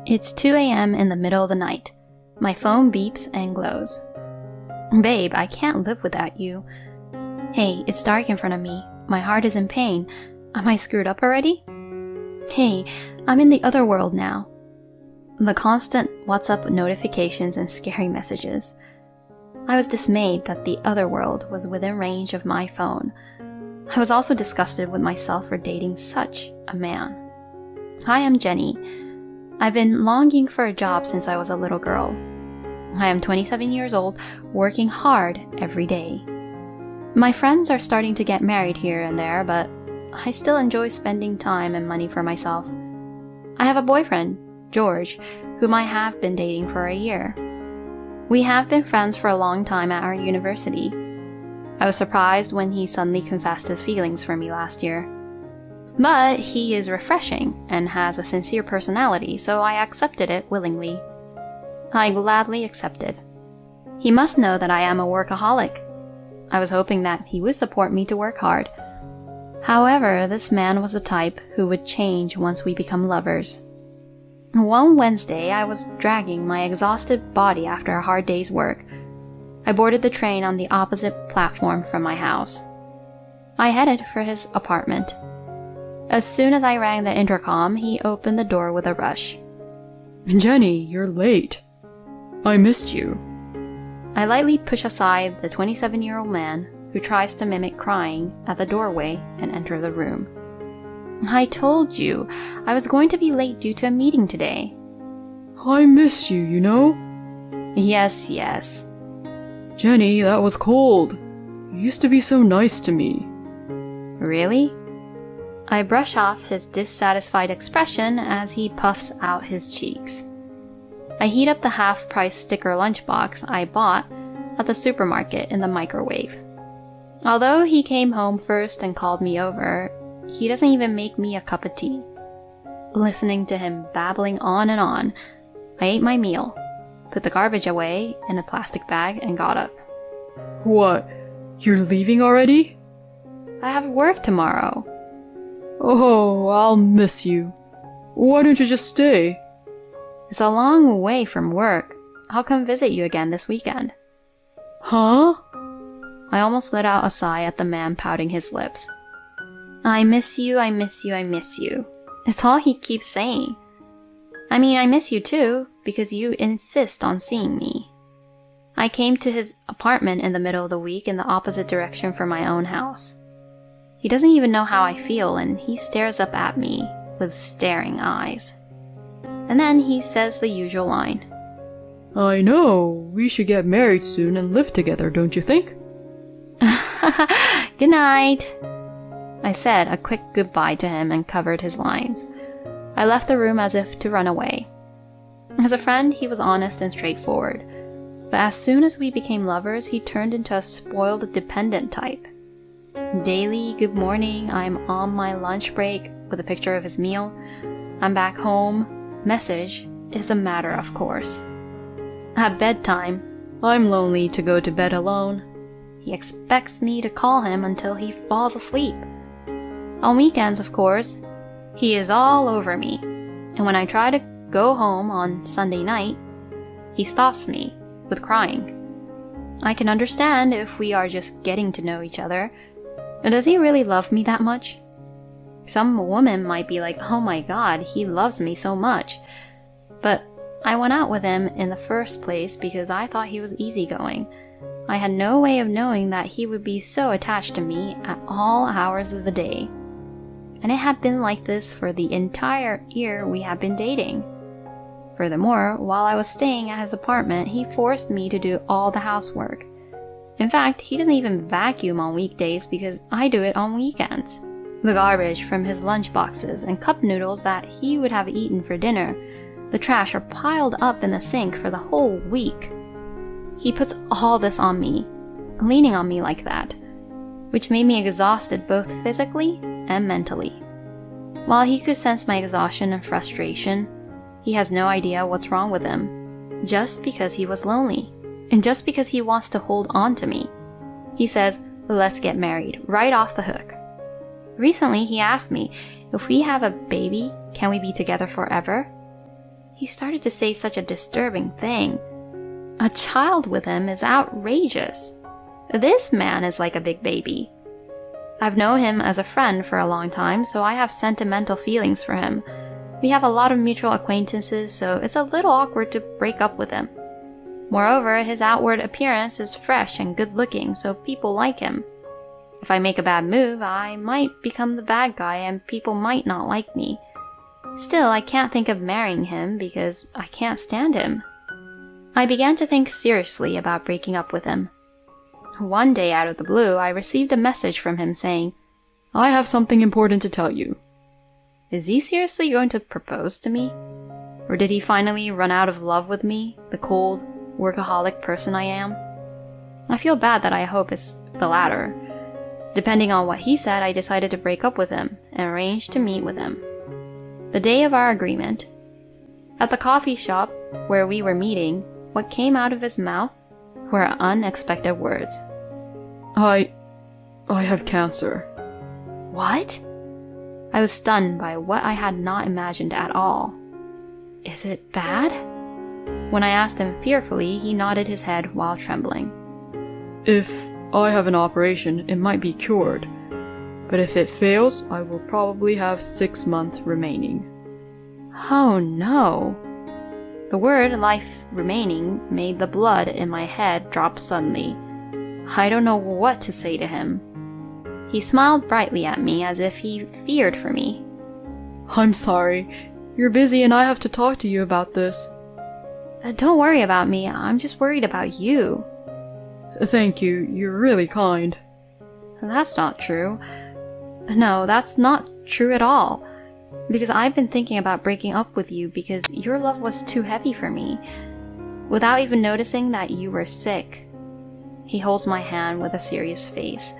It's 2 a.m. in the middle of the night. My phone beeps and glows. Babe, I can't live without you. Hey, it's dark in front of me. My heart is in pain. Am I screwed up already? Hey, I'm in the other world now. The constant WhatsApp notifications and scary messages. I was dismayed that the other world was within range of my phone. I was also disgusted with myself for dating such a man. Hi, I'm Jenny. I've been longing for a job since I was a little girl. I am 27 years old, working hard every day. My friends are starting to get married here and there, but I still enjoy spending time and money for myself. I have a boyfriend, George, whom I have been dating for a year. We have been friends for a long time at our university. I was surprised when he suddenly confessed his feelings for me last year. But he is refreshing and has a sincere personality, so I accepted it willingly. I gladly accepted. He must know that I am a workaholic. I was hoping that he would support me to work hard. However, this man was the type who would change once we become lovers. One Wednesday, I was dragging my exhausted body after a hard day's work. I boarded the train on the opposite platform from my house. I headed for his apartment. As soon as I rang the intercom, he opened the door with a rush. Jenny, you're late. I missed you. I lightly push aside the 27-year-old man who tries to mimic crying at the doorway and enter the room. I told you, I was going to be late due to a meeting today. I miss you, you know? Yes. Jenny, that was cold. You used to be so nice to me. Really? I brush off his dissatisfied expression as he puffs out his cheeks. I heat up the half-price sticker lunchbox I bought at the supermarket in the microwave. Although he came home first and called me over, he doesn't even make me a cup of tea. Listening to him babbling on and on, I ate my meal, put the garbage away in a plastic bag, and got up. What? You're leaving already? I have work tomorrow. Oh, I'll miss you. Why don't you just stay? It's a long way from work. I'll come visit you again this weekend. Huh? I almost let out a sigh at the man pouting his lips. I miss you, I miss you, I miss you. It's all he keeps saying. I mean, I miss you too, because you insist on seeing me. I came to his apartment in the middle of the week in the opposite direction from my own house. He doesn't even know how I feel, and he stares up at me with staring eyes. And then he says the usual line. I know. We should get married soon and live together, don't you think? Good night. I said a quick goodbye to him and covered his lines. I left the room as if to run away. As a friend, he was honest and straightforward. But as soon as we became lovers, he turned into a spoiled, dependent type. Daily good morning, I'm on my lunch break with a picture of his meal. I'm back home. Message is a matter of course. At bedtime, I'm lonely to go to bed alone. He expects me to call him until he falls asleep. On weekends, of course, he is all over me. And when I try to go home on Sunday night, he stops me with crying. I can understand if we are just getting to know each other. Does he really love me that much? Some woman might be like, oh my god, he loves me so much. But I went out with him in the first place because I thought he was easygoing. I had no way of knowing that he would be so attached to me at all hours of the day. And it had been like this for the entire year we had been dating. Furthermore, while I was staying at his apartment, he forced me to do all the housework. In fact, he doesn't even vacuum on weekdays because I do it on weekends. The garbage from his lunch boxes and cup noodles that he would have eaten for dinner, the trash are piled up in the sink for the whole week. He puts all this on me, leaning on me like that, which made me exhausted both physically and mentally. While he could sense my exhaustion and frustration, he has no idea what's wrong with him, just because he was lonely, and just because he wants to hold on to me. He says, let's get married, right off the hook. Recently, he asked me, if we have a baby, can we be together forever? he started to say such a disturbing thing. A child with him is outrageous. This man is like a big baby. I've known him as a friend for a long time, so I have sentimental feelings for him. We have a lot of mutual acquaintances, so it's a little awkward to break up with him. Moreover, his outward appearance is fresh and good-looking, so people like him. If I make a bad move, I might become the bad guy and people might not like me. Still, I can't think of marrying him because I can't stand him. I began to think seriously about breaking up with him. One day out of the blue, I received a message from him saying, I have something important to tell you. "Is he seriously going to propose to me? Or did he finally run out of love with me, the cold, workaholic person I am?" I feel bad that I hope it's the latter. Depending on what he said, I decided to break up with him and arranged to meet with him. The day of our agreement, at the coffee shop where we were meeting, what came out of his mouth were unexpected words. I have cancer. What? I was stunned by what I had not imagined at all. Is it bad? When I asked him fearfully, he nodded his head while trembling. If I have an operation, it might be cured. But if it fails, I will probably have 6 months remaining. Oh no. The word life remaining made the blood in my head drop suddenly. I don't know what to say to him. He smiled brightly at me as if he feared for me. I'm sorry. You're busy and I have to talk to you about this. Don't worry about me. I'm just worried about you. Thank you. You're really kind. That's not true. No, that's not true at all. Because I've been thinking about breaking up with you because your love was too heavy for me. Without even noticing that you were sick. He holds my hand with a serious face.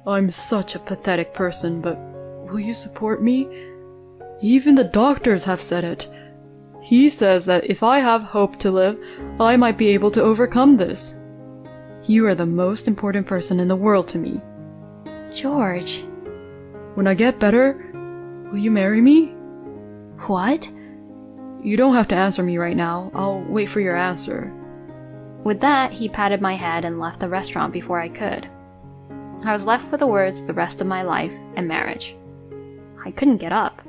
I'm such a pathetic person, but will you support me? Even the doctors have said it. He says that if I have hope to live, I might be able to overcome this. You are the most important person in the world to me. George. When I get better, will you marry me? What? You don't have to answer me right now. I'll wait for your answer. With that, he patted my head and left the restaurant before I could. I was left with the words "the rest of my life" and marriage. I couldn't get up.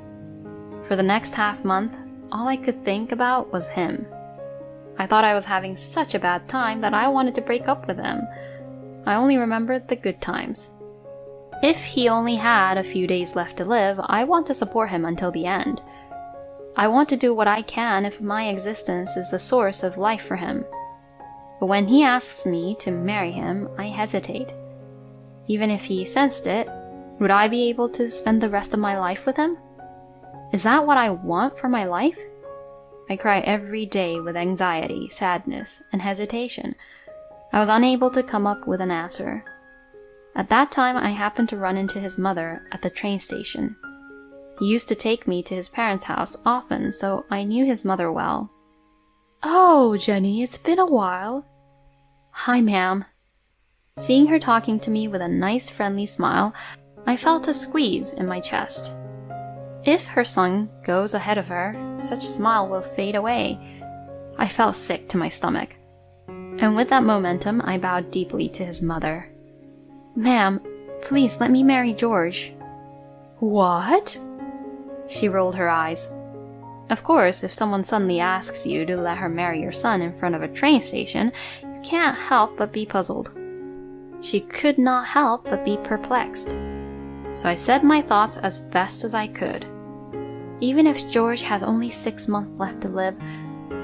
For the next half-month, all I could think about was him. I thought I was having such a bad time that I wanted to break up with him. I only remembered the good times. If he only had a few days left to live, I want to support him until the end. I want to do what I can if my existence is the source of life for him. But when he asks me to marry him, I hesitate. Even if he sensed it, would I be able to spend the rest of my life with him? Is that what I want for my life? I cry every day with anxiety, sadness, and hesitation. I was unable to come up with an answer. At that time, I happened to run into his mother at the train station. He used to take me to his parents' house often, so I knew his mother well. "Oh, Jenny, it's been a while." "Hi, ma'am." Seeing her talking to me with a nice friendly smile, I felt a squeeze in my chest. If her son goes ahead of her, such smile will fade away. I felt sick to my stomach. And with that momentum, I bowed deeply to his mother. "Ma'am, please let me marry George." "What?" She rolled her eyes. Of course, if someone suddenly asks you to let her marry your son in front of a train station, you can't help but be puzzled. She could not help but be perplexed. So I said my thoughts as best as I could. Even if George has only 6 months left to live,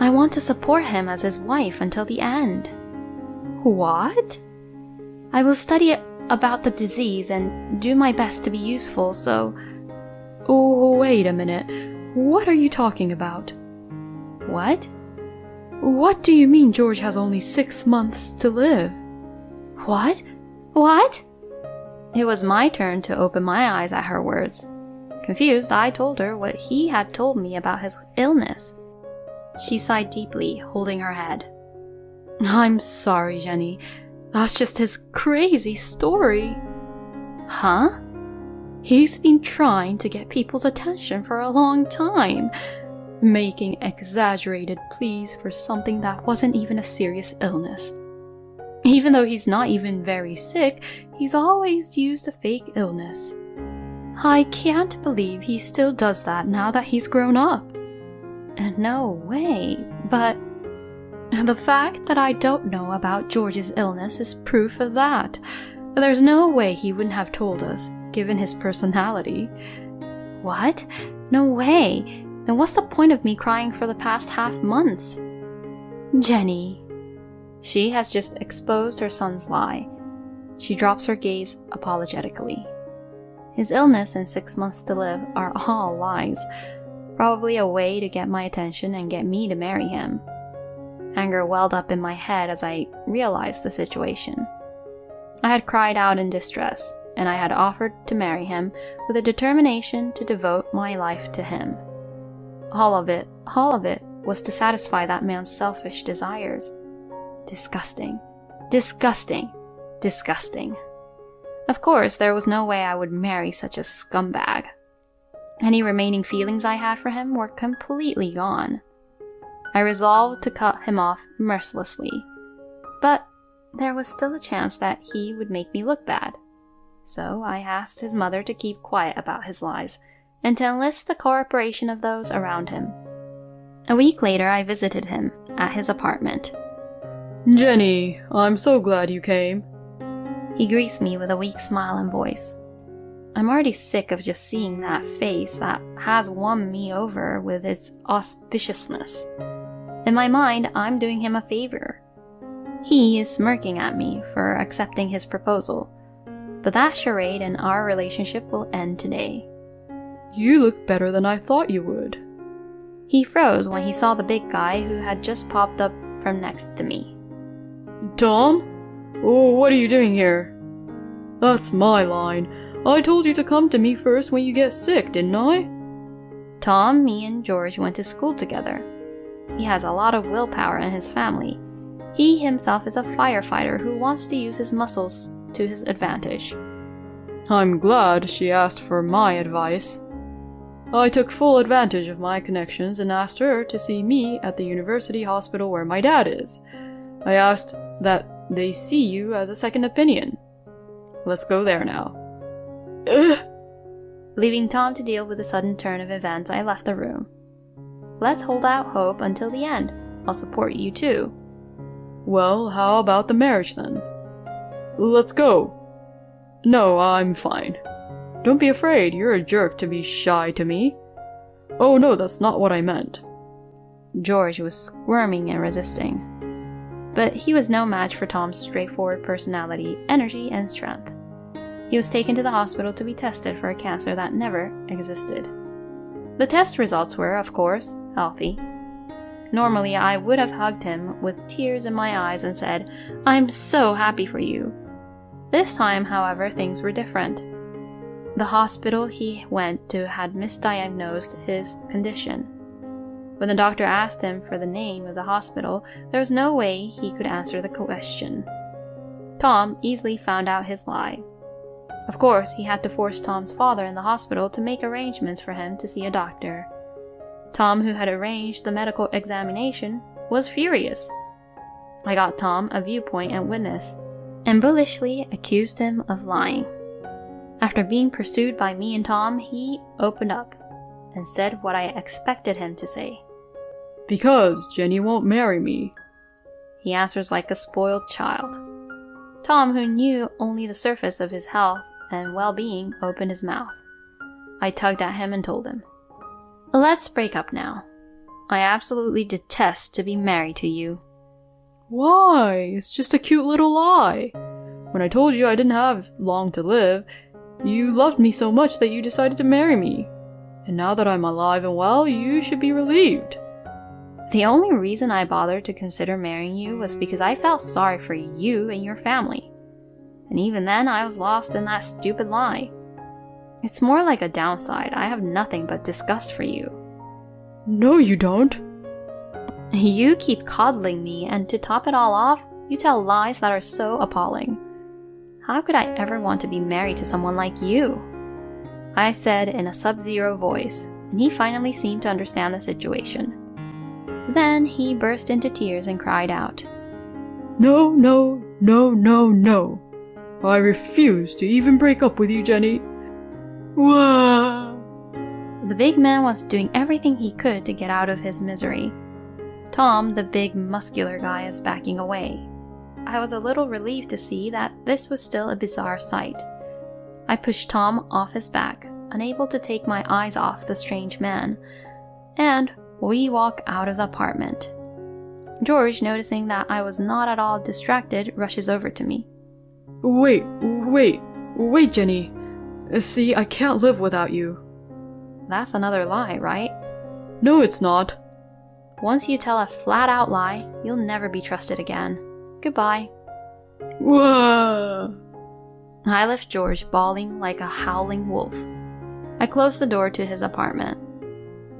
I want to support him as his wife until the end. What? I will study about the disease and do my best to be useful, so... Oh, wait a minute. What are you talking about? What? What do you mean George has only 6 months to live? What? What? It was my turn to open my eyes at her words. Confused, I told her what he had told me about his illness. She sighed deeply, holding her head. I'm sorry, Jenny. That's just his crazy story. Huh? He's been trying to get people's attention for a long time. making exaggerated pleas for something that wasn't even a serious illness. Even though he's not even very sick, he's always used a fake illness. I can't believe he still does that now that he's grown up. And no way, but the fact that I don't know about George's illness is proof of that. There's no way he wouldn't have told us, given his personality. What? No way. Then what's the point of me crying for the past half-months? Jenny. She has just exposed her son's lie. She drops her gaze apologetically. His illness and 6 months to live are all lies. Probably a way to get my attention and get me to marry him. Anger welled up in my head as I realized the situation. I had cried out in distress, and I had offered to marry him with a determination to devote my life to him. All of it was to satisfy that man's selfish desires. Disgusting. Disgusting. Disgusting. Of course, there was no way I would marry such a scumbag. Any remaining feelings I had for him were completely gone. I resolved to cut him off mercilessly, but there was still a chance that he would make me look bad. So I asked his mother to keep quiet about his lies and to enlist the cooperation of those around him. A week later, I visited him at his apartment. Jenny, I'm so glad you came. He greets me with a weak smile and voice. I'm already sick of just seeing that face that has won me over with its auspiciousness. In my mind, I'm doing him a favor. He is smirking at me for accepting his proposal, but that charade and our relationship will end today. You look better than I thought you would. He froze when he saw the big guy who had just popped up from next to me. Tom? Oh, what are you doing here? That's my line. I told you to come to me first when you get sick, didn't I? Tom, me, and George went to school together. He has a lot of willpower in his family. He himself is a firefighter who wants to use his muscles to his advantage. I'm glad she asked for my advice. I took full advantage of my connections and asked her to see me at the university hospital where my dad is. I asked that they see you as a second opinion. Let's go there now. Ugh. Leaving Tom to deal with the sudden turn of events, I left the room. Let's hold out hope until the end. I'll support you too. Well, how about the marriage then? Let's go. No, I'm fine. Don't be afraid, you're a jerk to be shy to me. Oh no, that's not what I meant. George was squirming and resisting. But he was no match for Tom's straightforward personality, energy, and strength. He was taken to the hospital to be tested for a cancer that never existed. The test results were, of course, healthy. Normally, I would have hugged him with tears in my eyes and said, "I'm so happy for you." This time, however, things were different. The hospital he went to had misdiagnosed his condition. When the doctor asked him for the name of the hospital, there was no way he could answer the question. Tom easily found out his lie. Of course, he had to force Tom's father in the hospital to make arrangements for him to see a doctor. Tom, who had arranged the medical examination, was furious. I got Tom a viewpoint and witness, and bullishly accused him of lying. After being pursued by me and Tom, he opened up and said what I expected him to say. Because Jenny won't marry me. He answers like a spoiled child. Tom, who knew only the surface of his health and well-being, opened his mouth. I tugged at him and told him, "Let's break up now. I absolutely detest to be married to you." Why? It's just a cute little lie. When I told you I didn't have long to live, you loved me so much that you decided to marry me. And now that I'm alive and well, you should be relieved. The only reason I bothered to consider marrying you was because I felt sorry for you and your family. And even then, I was lost in that stupid lie. It's more like a downside. I have nothing but disgust for you. No, you don't. You keep coddling me, and to top it all off, you tell lies that are so appalling. How could I ever want to be married to someone like you? I said in a sub-zero voice, and he finally seemed to understand the situation. Then he burst into tears and cried out, No, no, no, no, no. I refuse to even break up with you, Jenny. Wah! The big man was doing everything he could to get out of his misery. Tom, the big muscular guy, is backing away. I was a little relieved to see that this was still a bizarre sight. I pushed Tom off his back, unable to take my eyes off the strange man, and we walk out of the apartment. George, noticing that I was not at all distracted, rushes over to me. Wait, Jenny. See, I can't live without you. That's another lie, right? No, it's not. Once you tell a flat-out lie, you'll never be trusted again. Goodbye. Wah! I left George bawling like a howling wolf. I closed the door to his apartment.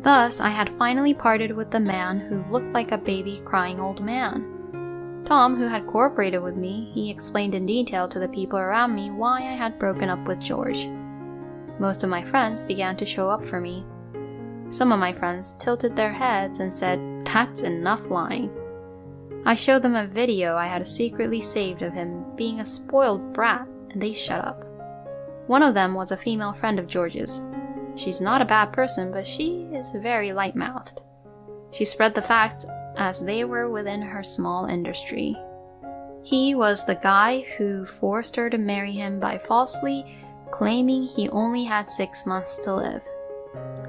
Thus, I had finally parted with the man who looked like a baby crying old man. Tom, who had cooperated with me, he explained in detail to the people around me why I had broken up with George. Most of my friends began to show up for me. Some of my friends tilted their heads and said, "That's enough lying." I showed them a video I had secretly saved of him being a spoiled brat, and they shut up. One of them was a female friend of George's. She's not a bad person, but she is very light-mouthed. She spread the facts as they were within her small industry. He was the guy who forced her to marry him by falsely claiming he only had 6 months to live.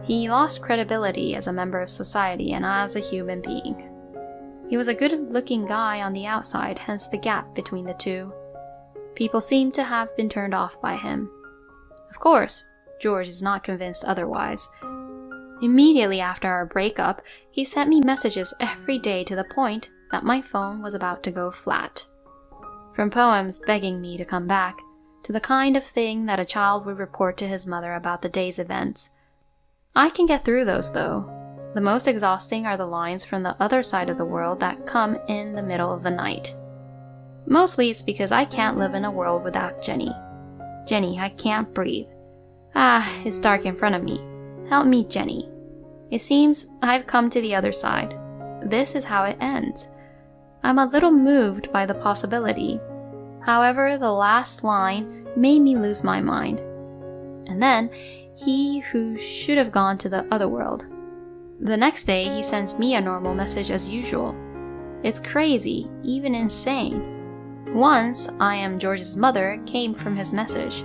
He lost credibility as a member of society and as a human being. He was a good-looking guy on the outside, hence the gap between the two. People seemed to have been turned off by him. Of course, George is not convinced otherwise. Immediately after our breakup, he sent me messages every day to the point that my phone was about to go flat. From poems begging me to come back, to the kind of thing that a child would report to his mother about the day's events. I can get through those though. The most exhausting are the lines from the other side of the world that come in the middle of the night. Mostly it's because I can't live in a world without Jenny. Jenny, I can't breathe. Ah, it's dark in front of me. Help me, Jenny. It seems I've come to the other side. This is how it ends. I'm a little moved by the possibility. However, the last line made me lose my mind. And then, he who should have gone to the other world. The next day, he sends me a normal message as usual. It's crazy, even insane. Once, "I am George's mother" came from his message.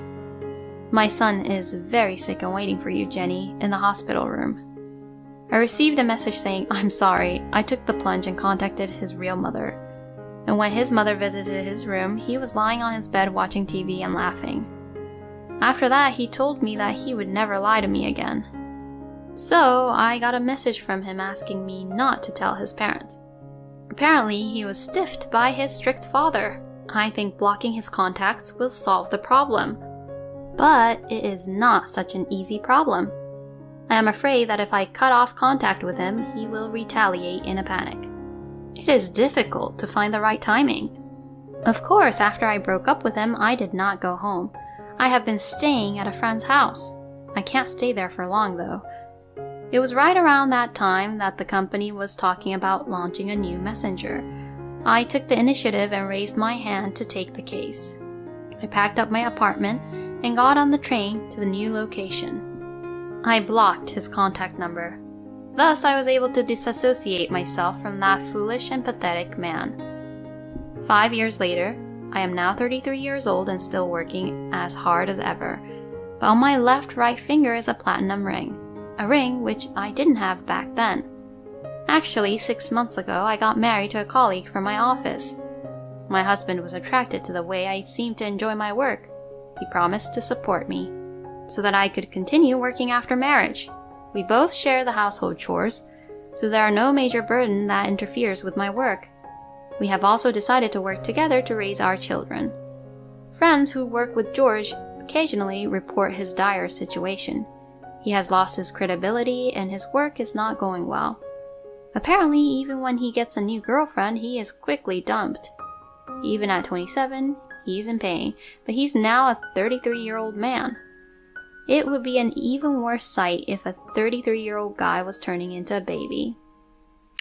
"My son is very sick and waiting for you, Jenny, in the hospital room." I received a message saying, "I'm sorry, I took the plunge and contacted his real mother." And when his mother visited his room, he was lying on his bed watching TV and laughing. After that, he told me that he would never lie to me again. So, I got a message from him asking me not to tell his parents. Apparently, he was stiffed by his strict father. I think blocking his contacts will solve the problem. But it is not such an easy problem. I am afraid that if I cut off contact with him, he will retaliate in a panic. It is difficult to find the right timing. Of course, after I broke up with him, I did not go home. I have been staying at a friend's house. I can't stay there for long, though. It was right around that time that the company was talking about launching a new messenger. I took the initiative and raised my hand to take the case. I packed up my apartment and got on the train to the new location. I blocked his contact number. Thus, I was able to disassociate myself from that foolish and pathetic man. 5 years later, I am now 33 years old and still working as hard as ever. But on my left right finger is a platinum ring. A ring which I didn't have back then. Actually, 6 months ago, I got married to a colleague from my office. My husband was attracted to the way I seemed to enjoy my work. He promised to support me, so that I could continue working after marriage. We both share the household chores, so there are no major burden that interferes with my work. We have also decided to work together to raise our children. Friends who work with George occasionally report his dire situation. He has lost his credibility and his work is not going well. Apparently, even when he gets a new girlfriend, he is quickly dumped. Even at 27, he's in pain, but he's now a 33-year-old man. It would be an even worse sight if a 33-year-old guy was turning into a baby.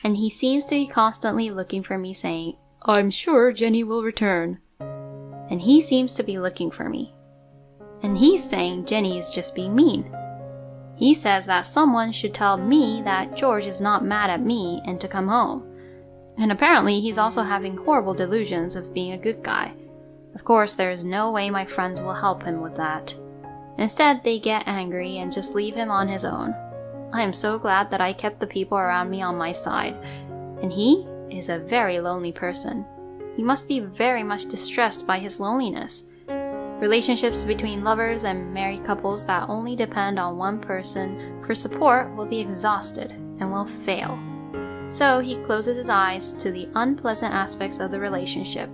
And he seems to be constantly looking for me, saying, I'm sure Jenny will return. And he seems to be looking for me. And he's saying Jenny is just being mean. He says that someone should tell me that George is not mad at me and to come home. And apparently he's also having horrible delusions of being a good guy. Of course, there is no way my friends will help him with that. Instead, they get angry and just leave him on his own. I am so glad that I kept the people around me on my side. And he is a very lonely person. He must be very much distressed by his loneliness. Relationships between lovers and married couples that only depend on one person for support will be exhausted and will fail. So he closes his eyes to the unpleasant aspects of the relationship.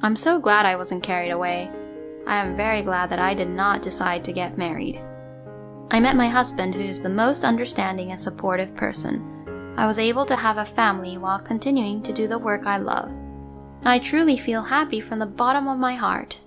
I'm so glad I wasn't carried away. I am very glad that I did not decide to get married. I met my husband, who's the most understanding and supportive person. I was able to have a family while continuing to do the work I love. I truly feel happy from the bottom of my heart.